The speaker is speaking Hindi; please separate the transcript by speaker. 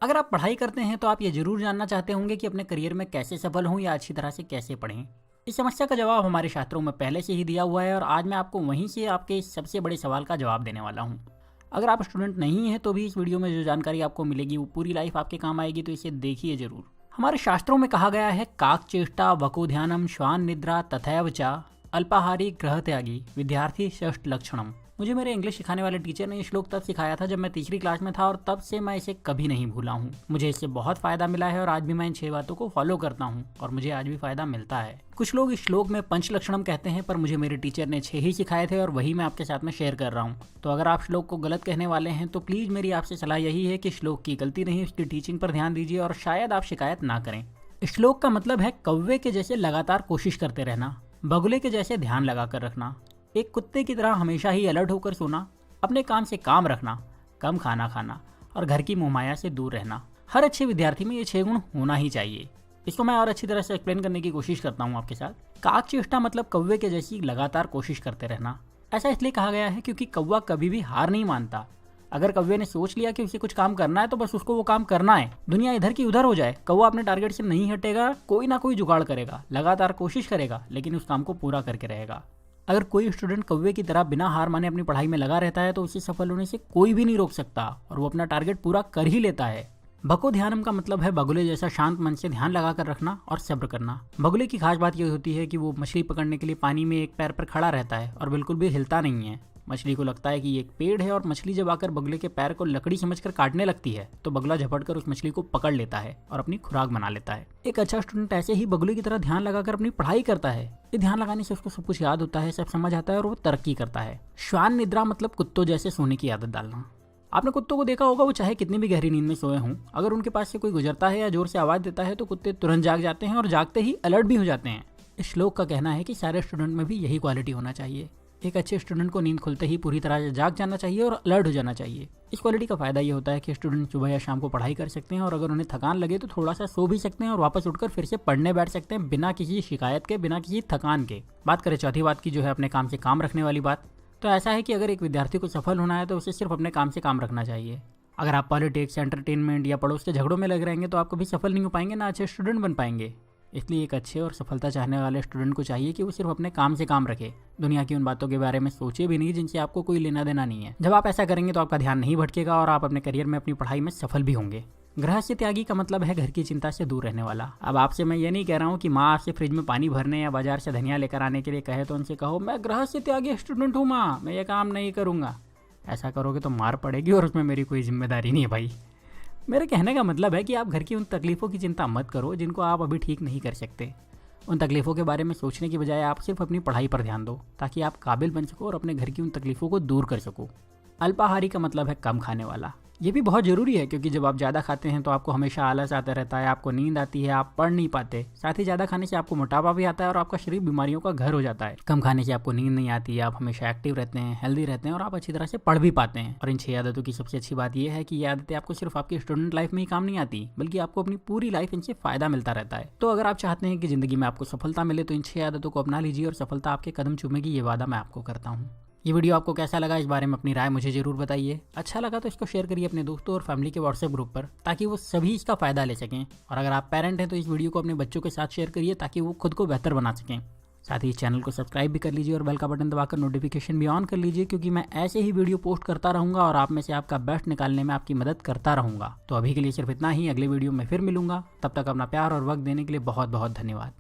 Speaker 1: अगर आप पढ़ाई करते हैं तो आप ये जरूर जानना चाहते होंगे कि अपने करियर में कैसे सफल हों या अच्छी तरह से कैसे पढ़ें। इस समस्या का जवाब हमारे शास्त्रों में पहले से ही दिया हुआ है और आज मैं आपको वहीं से आपके इस सबसे बड़े सवाल का जवाब देने वाला हूँ। अगर आप स्टूडेंट नहीं हैं तो भी इस वीडियो में जो जानकारी आपको मिलेगी वो पूरी लाइफ आपके काम आएगी, तो इसे देखिए जरूर। हमारे शास्त्रों में कहा गया है, काक चेष्टा वको ध्यानम श्वान निद्रा तथैव च अल्पाहारी ग्रह त्यागी विद्यार्थी षष्ठ लक्षणम। मुझे मेरे इंग्लिश सिखाने वाले टीचर ने ये श्लोक तब सिखाया था जब मैं तीसरी क्लास में था और तब से मैं इसे कभी नहीं भूला हूँ। मुझे इससे बहुत फायदा मिला है और आज भी मैं इन 6 बातों को फॉलो करता हूँ और मुझे आज भी फायदा मिलता है। कुछ लोग इस श्लोक में पंच लक्षणम कहते हैं, पर मुझे मेरे टीचर ने 6 ही सिखाए थे और वही मैं आपके साथ में शेयर कर रहा हूँ। तो अगर आप श्लोक को गलत कहने वाले हैं तो प्लीज मेरी आपसे सलाह यही है कि श्लोक की गलती नहीं, उसकी टीचिंग पर ध्यान दीजिए और शायद आप शिकायत ना करें। इस श्लोक का मतलब है कौवे के जैसे लगातार कोशिश करते रहना, बगुले के जैसे ध्यान लगाकर रखना, एक कुत्ते की तरह हमेशा ही अलर्ट होकर सोना, अपने काम से काम रखना, कम खाना खाना और घर की मोहमाया से दूर रहना। हर अच्छे विद्यार्थी में ये 6 गुण होना ही चाहिए। इसको मैं और अच्छी तरह से एक्सप्लेन करने की कोशिश करता हूँ आपके साथ। काक चेष्टा मतलब कौवे के जैसी लगातार कोशिश करते रहना। ऐसा इसलिए कहा गया है क्योंकि कौवा कभी भी हार नहीं मानता। अगर कौवे ने सोच लिया कि उसे कुछ काम करना है तो बस उसको वो काम करना है, दुनिया इधर की उधर हो जाए, कौवा अपने टारगेट से नहीं हटेगा, कोई ना कोई जुगाड़ करेगा, लगातार कोशिश करेगा, लेकिन उस काम को पूरा करके रहेगा। अगर कोई स्टूडेंट कौवे की तरह बिना हार माने अपनी पढ़ाई में लगा रहता है तो उसे सफल होने से कोई भी नहीं रोक सकता और वो अपना टारगेट पूरा कर ही लेता है। भको ध्यानम का मतलब है बगुले जैसा शांत मन से ध्यान लगाकर रखना और सब्र करना। बगुले की खास बात यह होती है कि वो मछली पकड़ने के लिए पानी में एक पैर पर खड़ा रहता है और बिल्कुल भी हिलता नहीं है। मछली को लगता है कि ये एक पेड़ है और मछली जब आकर बगुले के पैर को लकड़ी समझकर काटने लगती है तो बगुला झपटकर उस मछली को पकड़ लेता है और अपनी खुराक बना लेता है। एक अच्छा स्टूडेंट ऐसे ही बगुले की तरह ध्यान लगाकर अपनी पढ़ाई करता है। ये ध्यान लगाने से उसको सब कुछ याद होता है, सब समझ आता है और वो तरक्की करता है। श्वान निद्रा मतलब कुत्तों जैसे सोने की आदत डालना। आपने कुत्तों को देखा होगा, वो चाहे कितनी भी गहरी नींद में सोए हों, अगर उनके पास से कोई गुजरता है या जोर से आवाज देता है तो कुत्ते तुरंत जाग जाते हैं और जागते ही अलर्ट भी हो जाते हैं। इस श्लोक का कहना है कि सारे स्टूडेंट में भी यही क्वालिटी होना चाहिए। एक अच्छे स्टूडेंट को नींद खुलते ही पूरी तरह से जाग जाना चाहिए और अलर्ट हो जाना चाहिए। इस क्वालिटी का फायदा ये होता है कि स्टूडेंट सुबह या शाम को पढ़ाई कर सकते हैं और अगर उन्हें थकान लगे तो थोड़ा सा सो भी सकते हैं और वापस उठकर फिर से पढ़ने बैठ सकते हैं बिना किसी शिकायत के, बिना किसी थकान के। बात करें चौथी बात की, जो है अपने काम से काम रखने वाली बात, तो ऐसा है कि अगर एक विद्यार्थी को सफल होना है तो उसे सिर्फ अपने काम से काम रखना चाहिए। अगर आप पॉलिटिक्स, एंटरटेनमेंट या पड़ोस के झगड़ों में लग रहेंगे तो आप कभी सफल नहीं हो पाएंगे, ना अच्छे स्टूडेंट बन पाएंगे। इसलिए एक अच्छे और सफलता चाहने वाले स्टूडेंट को चाहिए कि वो सिर्फ अपने काम से काम रखे, दुनिया की उन बातों के बारे में सोचे भी नहीं जिनसे आपको कोई लेना देना नहीं है। जब आप ऐसा करेंगे तो आपका ध्यान नहीं भटकेगा और आप अपने करियर में अपनी पढ़ाई में सफल भी होंगे। गृहस्थ त्यागी का मतलब है घर की चिंता से दूर रहने वाला। अब आपसे मैं ये नहीं कह रहा हूँ कि माँ आपसे फ्रिज में पानी भरने या बाजार से धनिया लेकर आने के लिए कहे तो उनसे कहो मैं गृहस्थ त्यागी स्टूडेंट हूँ माँ, मैं ये काम नहीं करूँगा। ऐसा करोगे तो मार पड़ेगी और उसमें मेरी कोई जिम्मेदारी नहीं है भाई। मेरे कहने का मतलब है कि आप घर की उन तकलीफों की चिंता मत करो जिनको आप अभी ठीक नहीं कर सकते। उन तकलीफों के बारे में सोचने की बजाय आप सिर्फ अपनी पढ़ाई पर ध्यान दो ताकि आप काबिल बन सको और अपने घर की उन तकलीफों को दूर कर सको। अल्पाहारी का मतलब है कम खाने वाला। ये भी बहुत जरूरी है क्योंकि जब आप ज़्यादा खाते हैं तो आपको हमेशा आलस आता रहता है, आपको नींद आती है, आप पढ़ नहीं पाते। साथ ही ज़्यादा खाने से आपको मोटापा भी आता है और आपका शरीर बीमारियों का घर हो जाता है। कम खाने से आपको नींद नहीं आती, आप हमेशा एक्टिव रहते हैं, हेल्दी रहते हैं और आप अच्छी तरह से पढ़ भी पाते हैं। और इन 6 आदतों की सबसे अच्छी बात यह है कि ये आदतें आपको सिर्फ आपकी स्टूडेंट लाइफ में ही काम नहीं आती, बल्कि आपको अपनी पूरी लाइफ इनसे फायदा मिलता रहता है। तो अगर आप चाहते हैं कि जिंदगी में आपको सफलता मिले तो इन 6 आदतों को अपना लीजिए और सफलता आपके कदम चूमेगी, ये वादा मैं आपको करता हूँ। ये वीडियो आपको कैसा लगा, इस बारे में अपनी राय मुझे जरूर बताइए। अच्छा लगा तो इसको शेयर करिए अपने दोस्तों और फैमिली के व्हाट्सएप ग्रुप पर ताकि वो सभी इसका फायदा ले सकें। और अगर आप पेरेंट हैं तो इस वीडियो को अपने बच्चों के साथ शेयर करिए ताकि वो खुद को बेहतर बना सकें। साथ ही इस चैनल को सब्सक्राइब भी कर लीजिए और बेल का बटन दबाकर नोटिफिकेशन भी ऑन कर लीजिए क्योंकि मैं ऐसे ही वीडियो पोस्ट करता रहूँगा और आप में से आपका बेस्ट निकालने में आपकी मदद करता रहूँगा। तो अभी के लिए सिर्फ इतना ही, अगले वीडियो में फिर मिलूंगा। तब तक अपना प्यार और वक्त देने के लिए बहुत बहुत धन्यवाद।